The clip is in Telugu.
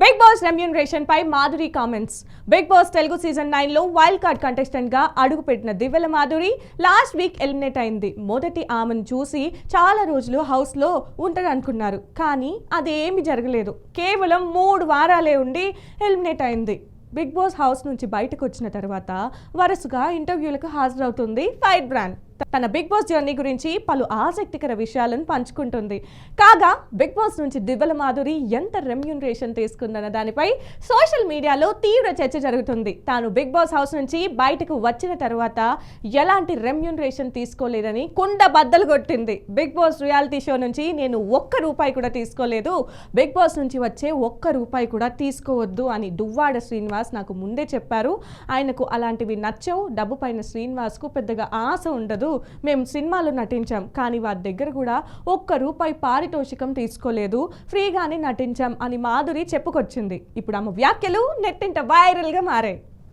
బిగ్ బాస్ రెమ్యూనరేషన్ పై Madhuri comments. Bigg Boss Telugu season 9 లో వైల్డ్ కార్డ్ కంటెస్టెంట్ గా అడుగుపెట్టిన Divvala Madhuri last week eliminate అయింది. మొదటి ఆమెను చూసి చాలా రోజులు హౌస్ లో ఉంటారనుకున్నారు, కానీ అదేమీ జరగలేదు. కేవలం 3 వారాలే ఉండి ఎలిమినేట్ అయింది. బిగ్ బాస్ హౌస్ నుంచి బయటకు వచ్చిన తర్వాత వరుసగా ఇంటర్వ్యూలకు హాజరవుతుంది ఫైర్ బ్రాండ్. తన బిగ్ బాస్ జర్నీ గురించి పలు ఆసక్తికర విషయాలను పంచుకుంటుంది. కాగా బిగ్ బాస్ నుంచి దివ్యల మాధురి ఎంత రెమ్యూనరేషన్ తీసుకుందన్న దానిపై సోషల్ మీడియాలో తీవ్ర చర్చ జరుగుతుంది. తాను బిగ్ బాస్ హౌస్ నుంచి బయటకు వచ్చిన తర్వాత ఎలాంటి రెమ్యూనరేషన్ తీసుకోలేదని కుండ బద్దలు కొట్టింది. బిగ్ బాస్ రియాలిటీ షో నుంచి నేను ₹1 కూడా తీసుకోలేదు, బిగ్ బాస్ నుంచి వచ్చే ₹1 కూడా తీసుకోవద్దు అని దువ్వాడ శ్రీనివాస్ నాకు ముందే చెప్పారు. ఆయనకు అలాంటివి నచ్చవు. డబ్బు పైన శ్రీనివాస్కు పెద్దగా ఆశ ఉండదు. మేము సినిమాలో నటించాం, కానీ వారి దగ్గర కూడా ₹1 పారితోషికం తీసుకోలేదు, ఫ్రీగానే నటించాం అని మాధురి చెప్పుకొచ్చింది. ఇప్పుడు ఆమె వ్యాఖ్యలు నెట్టింట వైరల్ గా మారాయి.